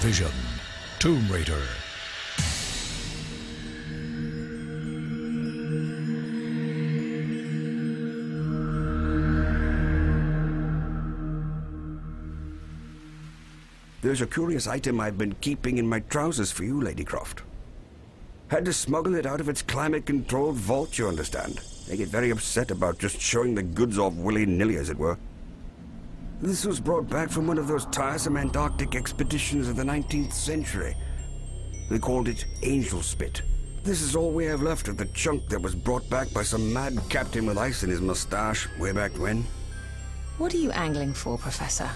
Vision, Tomb Raider. There's a curious item I've been keeping in my trousers for you, Lady Croft. Had to smuggle it out of its climate-controlled vault, you understand. They get very upset about just showing the goods off willy-nilly, as it were. This was brought back from one of those tiresome Antarctic expeditions of the 19th century. They called it Angel Spit. This is all we have left of the chunk that was brought back by some mad captain with ice in his mustache way back when. What are you angling for, Professor?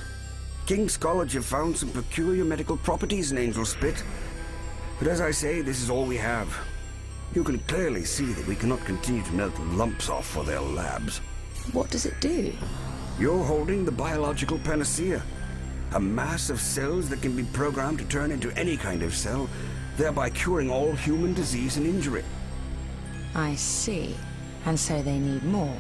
King's College have found some peculiar medical properties in Angel Spit. But as I say, this is all we have. You can clearly see that we cannot continue to melt lumps off for their labs. What does it do? You're holding the biological panacea. A mass of cells that can be programmed to turn into any kind of cell, thereby curing all human disease and injury. I see. And so they need more.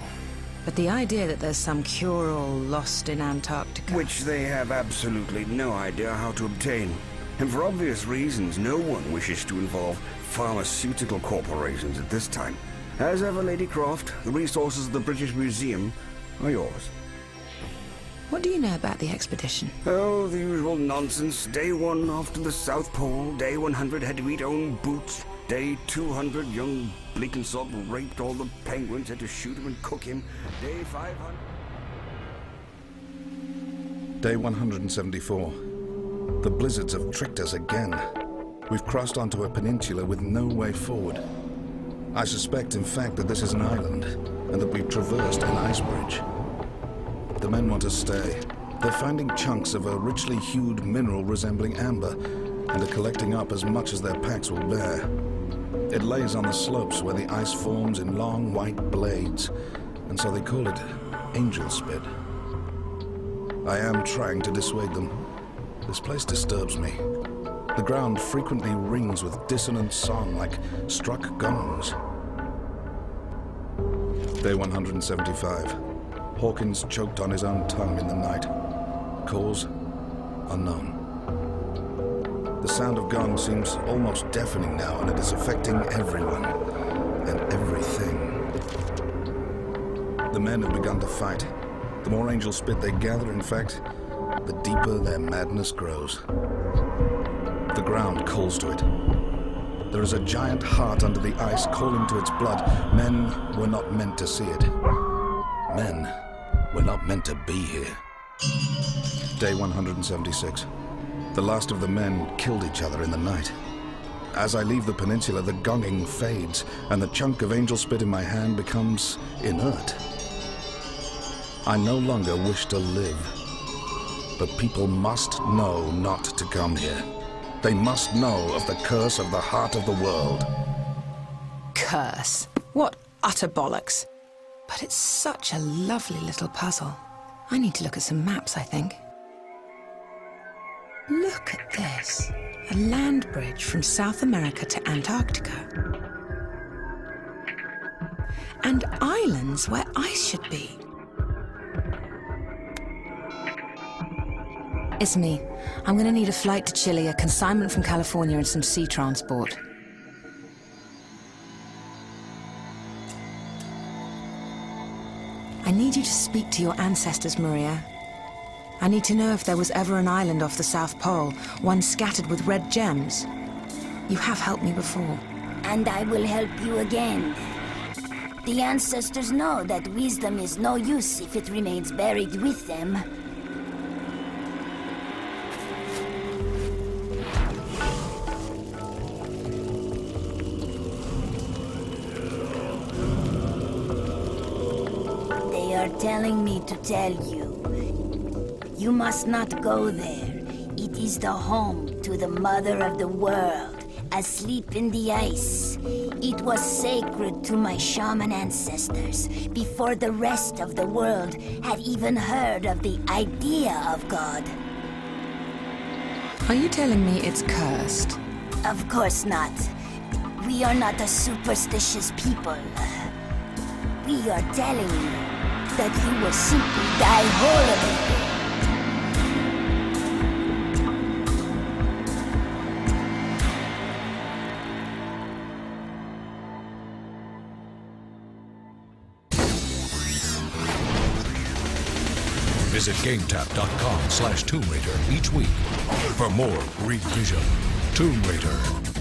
But the idea that there's some cure-all lost in Antarctica... Which they have absolutely no idea how to obtain. And for obvious reasons, no one wishes to involve pharmaceutical corporations at this time. As ever, Lady Croft, the resources of the British Museum are yours. What do you know about the expedition? Oh, the usual nonsense. Day 1 off to the South Pole. Day 100 had to eat own boots. Day 200, young Bleakensop raped all the penguins, had to shoot him and cook him. Day 500... Day 174. The blizzards have tricked us again. We've crossed onto a peninsula with no way forward. I suspect, in fact, that this is an island, and that we've traversed an ice bridge. The men want to stay. They're finding chunks of a richly hued mineral resembling amber, and are collecting up as much as their packs will bear. It lays on the slopes where the ice forms in long white blades, and so they call it Angel Spit. I am trying to dissuade them. This place disturbs me. The ground frequently rings with dissonant song like struck gongs. Day 175. Hawkins choked on his own tongue in the night. Cause unknown. The sound of gong seems almost deafening now, and it is affecting everyone and everything. The men have begun to fight. The more Angel Spit they gather, in fact, the deeper their madness grows. The ground calls to it. There is a giant heart under the ice calling to its blood. Men were not meant to see it. Men were not meant to be here. Day 176. The last of the men killed each other in the night. As I leave the peninsula, the gonging fades, and the chunk of Angel Spit in my hand becomes inert. I no longer wish to live. But people must know not to come here. They must know of the curse of the heart of the world. Curse? What utter bollocks. But it's such a lovely little puzzle. I need to look at some maps, I think. Look at this. A land bridge from South America to Antarctica. And islands where ice should be. It's me. I'm going to need a flight to Chile, a consignment from California, and some sea transport. I need you to speak to your ancestors, Maria. I need to know if there was ever an island off the South Pole, one scattered with red gems. You have helped me before. And I will help you again. The ancestors know that wisdom is no use if it remains buried with them. They are telling me to tell you. You must not go there. It is the home to the mother of the world, asleep in the ice. It was sacred to my shaman ancestors before the rest of the world had even heard of the idea of God. Are you telling me it's cursed? Of course not. We are not a superstitious people. We are telling you that you will simply die horribly. Visit GameTap.com/Tomb Raider each week for more Great Vision. Tomb Raider.